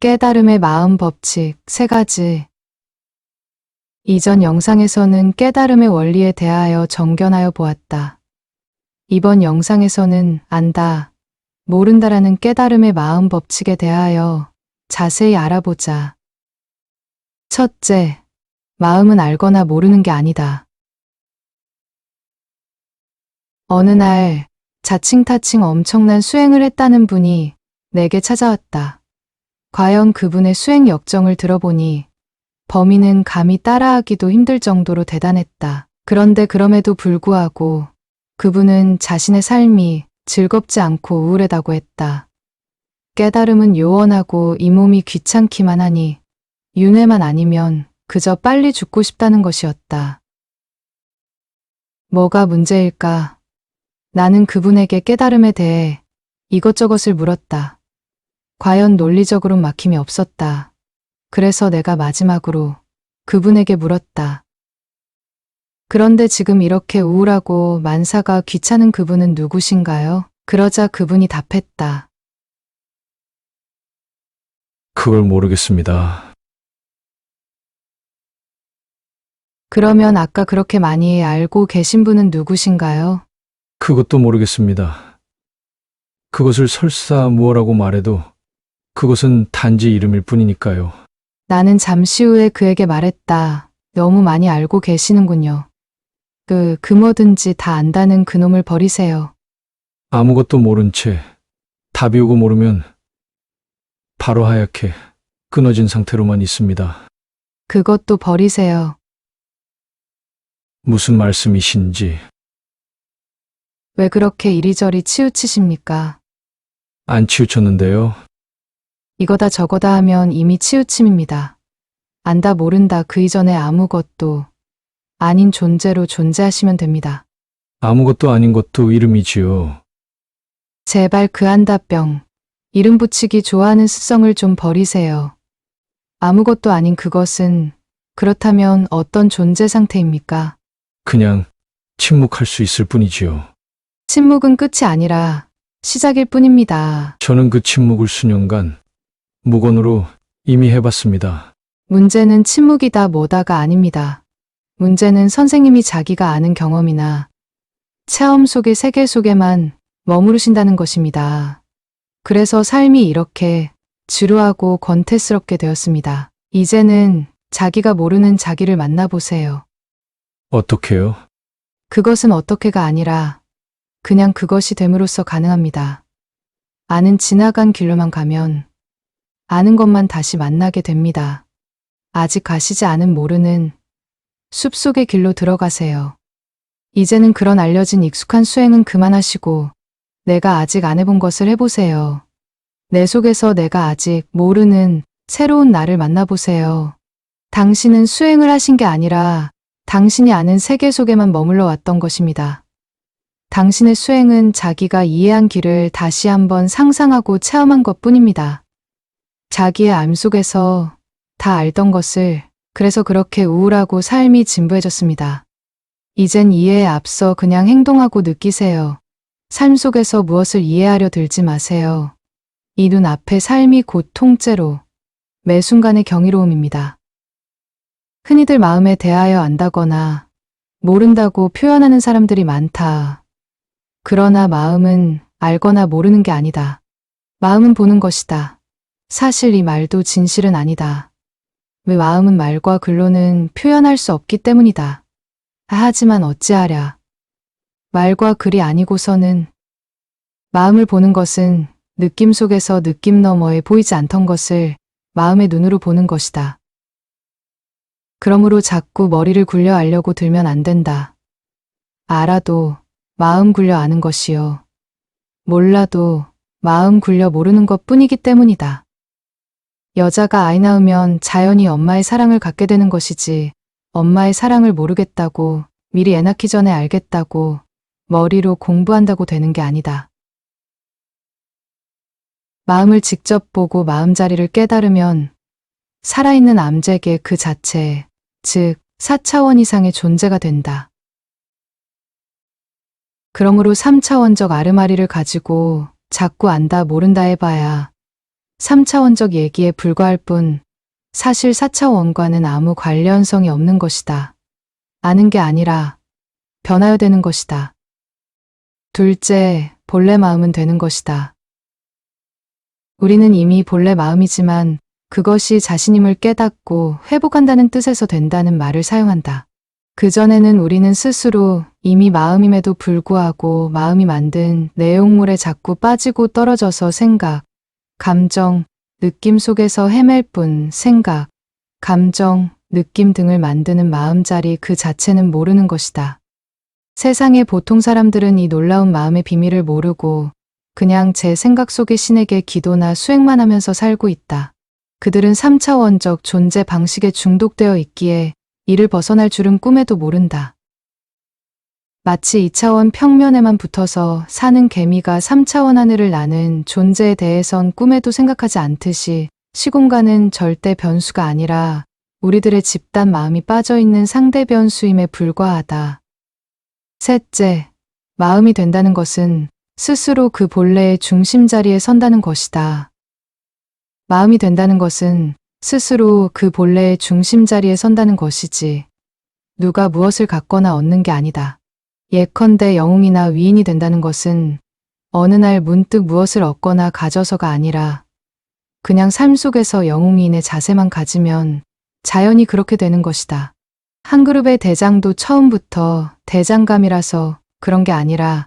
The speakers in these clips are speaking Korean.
깨달음의 마음 법칙 3가지. 이전 영상에서는 깨달음의 원리에 대하여 정견하여 보았다. 이번 영상에서는 안다, 모른다라는 깨달음의 마음 법칙에 대하여 자세히 알아보자. 첫째, 마음은 알거나 모르는 게 아니다. 어느 날 자칭타칭 엄청난 수행을 했다는 분이 내게 찾아왔다. 과연 그분의 수행 역정을 들어보니 범인은 감히 따라하기도 힘들 정도로 대단했다. 그런데 그럼에도 불구하고 그분은 자신의 삶이 즐겁지 않고 우울하다고 했다. 깨달음은 요원하고 이 몸이 귀찮기만 하니 윤회만 아니면 그저 빨리 죽고 싶다는 것이었다. 뭐가 문제일까? 나는 그분에게 깨달음에 대해 이것저것을 물었다. 과연 논리적으로 막힘이 없었다. 그래서 내가 마지막으로 그분에게 물었다. 그런데 지금 이렇게 우울하고 만사가 귀찮은 그분은 누구신가요? 그러자 그분이 답했다. 그걸 모르겠습니다. 그러면 아까 그렇게 많이 알고 계신 분은 누구신가요? 그것도 모르겠습니다. 그것을 설사 무엇라고 말해도 그것은 단지 이름일 뿐이니까요. 나는 잠시 후에 그에게 말했다. 너무 많이 알고 계시는군요. 뭐든지 다 안다는 그놈을 버리세요. 아무것도 모른 채 다 비우고 모르면 바로 하얗게 끊어진 상태로만 있습니다. 그것도 버리세요. 무슨 말씀이신지 왜 그렇게 이리저리 치우치십니까? 안 치우쳤는데요. 이거다 저거다 하면 이미 치우침입니다. 안다 모른다 그 이전에 아무것도 아닌 존재로 존재하시면 됩니다. 아무것도 아닌 것도 이름이지요. 제발 그 안다병, 이름 붙이기 좋아하는 습성을 좀 버리세요. 아무것도 아닌 그것은 그렇다면 어떤 존재 상태입니까? 그냥 침묵할 수 있을 뿐이지요. 침묵은 끝이 아니라 시작일 뿐입니다. 저는 그 침묵을 수년간 무건으로 이미 해봤습니다. 문제는 침묵이다 뭐다가 아닙니다. 문제는 선생님이 자기가 아는 경험이나 체험 속의 세계 속에만 머무르신다는 것입니다. 그래서 삶이 이렇게 지루하고 권태스럽게 되었습니다. 이제는 자기가 모르는 자기를 만나보세요. 어떻게요? 그것은 어떻게가 아니라 그냥 그것이 됨으로써 가능합니다. 아는 지나간 길로만 가면 아는 것만 다시 만나게 됩니다. 아직 가시지 않은 모르는 숲속의 길로 들어가세요. 이제는 그런 알려진 익숙한 수행은 그만하시고 내가 아직 안 해본 것을 해보세요. 내 속에서 내가 아직 모르는 새로운 나를 만나보세요. 당신은 수행을 하신 게 아니라 당신이 아는 세계 속에만 머물러 왔던 것입니다. 당신의 수행은 자기가 이해한 길을 다시 한번 상상하고 체험한 것 뿐입니다. 자기의 암 속에서 다 알던 것을 그래서 그렇게 우울하고 삶이 진부해졌습니다. 이젠 이해에 앞서 그냥 행동하고 느끼세요. 삶 속에서 무엇을 이해하려 들지 마세요. 이 눈 앞의 삶이 곧 통째로 매 순간의 경이로움입니다. 흔히들 마음에 대하여 안다거나 모른다고 표현하는 사람들이 많다. 그러나 마음은 알거나 모르는 게 아니다. 마음은 보는 것이다. 사실 이 말도 진실은 아니다. 왜 마음은 말과 글로는 표현할 수 없기 때문이다. 하지만 어찌하랴. 말과 글이 아니고서는 마음을 보는 것은 느낌 속에서 느낌 너머에 보이지 않던 것을 마음의 눈으로 보는 것이다. 그러므로 자꾸 머리를 굴려 알려고 들면 안 된다. 알아도 마음 굴려 아는 것이요. 몰라도 마음 굴려 모르는 것 뿐이기 때문이다. 여자가 아이 낳으면 자연히 엄마의 사랑을 갖게 되는 것이지 엄마의 사랑을 모르겠다고 미리 애 낳기 전에 알겠다고 머리로 공부한다고 되는 게 아니다. 마음을 직접 보고 마음자리를 깨달으면 살아있는 암제계 그 자체, 즉 4차원 이상의 존재가 된다. 그러므로 3차원적 아르마리를 가지고 자꾸 안다 모른다 해봐야 3차원적 얘기에 불과할 뿐 사실 4차원과는 아무 관련성이 없는 것이다. 아는 게 아니라 변화여 되는 것이다. 둘째, 본래 마음은 되는 것이다. 우리는 이미 본래 마음이지만 그것이 자신임을 깨닫고 회복한다는 뜻에서 된다는 말을 사용한다. 그전에는 우리는 스스로 이미 마음임에도 불구하고 마음이 만든 내용물에 자꾸 빠지고 떨어져서 생각, 감정, 느낌 속에서 헤맬 뿐 생각, 감정, 느낌 등을 만드는 마음자리 그 자체는 모르는 것이다. 세상의 보통 사람들은 이 놀라운 마음의 비밀을 모르고 그냥 제 생각 속의 신에게 기도나 수행만 하면서 살고 있다. 그들은 3차원적 존재 방식에 중독되어 있기에 이를 벗어날 줄은 꿈에도 모른다. 마치 2차원 평면에만 붙어서 사는 개미가 3차원 하늘을 나는 존재에 대해선 꿈에도 생각하지 않듯이 시공간은 절대 변수가 아니라 우리들의 집단 마음이 빠져있는 상대 변수임에 불과하다. 셋째, 마음이 된다는 것은 스스로 그 본래의 중심 자리에 선다는 것이다. 마음이 된다는 것은 스스로 그 본래의 중심 자리에 선다는 것이지 누가 무엇을 갖거나 얻는 게 아니다. 예컨대 영웅이나 위인이 된다는 것은 어느 날 문득 무엇을 얻거나 가져서가 아니라 그냥 삶 속에서 영웅인의 자세만 가지면 자연히 그렇게 되는 것이다. 한 그룹의 대장도 처음부터 대장감이라서 그런 게 아니라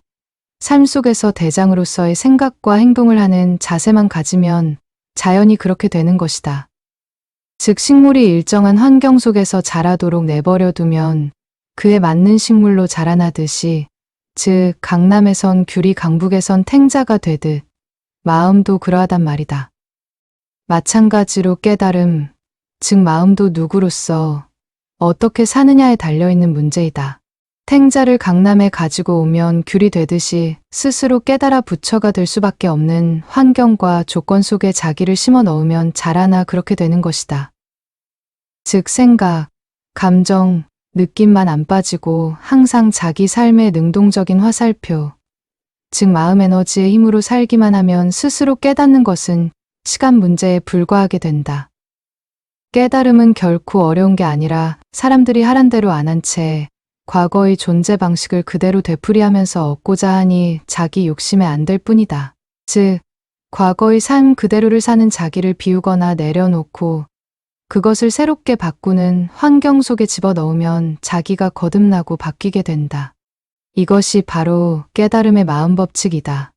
삶 속에서 대장으로서의 생각과 행동을 하는 자세만 가지면 자연히 그렇게 되는 것이다. 즉 식물이 일정한 환경 속에서 자라도록 내버려 두면 그에 맞는 식물로 자라나듯이 즉 강남에선 귤이 강북에선 탱자가 되듯 마음도 그러하단 말이다. 마찬가지로 깨달음, 즉 마음도 누구로서 어떻게 사느냐에 달려있는 문제이다. 탱자를 강남에 가지고 오면 귤이 되듯이 스스로 깨달아 부처가 될 수밖에 없는 환경과 조건 속에 자기를 심어 넣으면 자라나 그렇게 되는 것이다. 즉 생각, 감정, 느낌만 안 빠지고 항상 자기 삶의 능동적인 화살표, 즉 마음 에너지의 힘으로 살기만 하면 스스로 깨닫는 것은 시간 문제에 불과하게 된다. 깨달음은 결코 어려운 게 아니라 사람들이 하란 대로 안 한 채 과거의 존재 방식을 그대로 되풀이하면서 얻고자 하니 자기 욕심에 안 될 뿐이다. 즉, 과거의 삶 그대로를 사는 자기를 비우거나 내려놓고 그것을 새롭게 바꾸는 환경 속에 집어넣으면 자기가 거듭나고 바뀌게 된다. 이것이 바로 깨달음의 마음 법칙이다.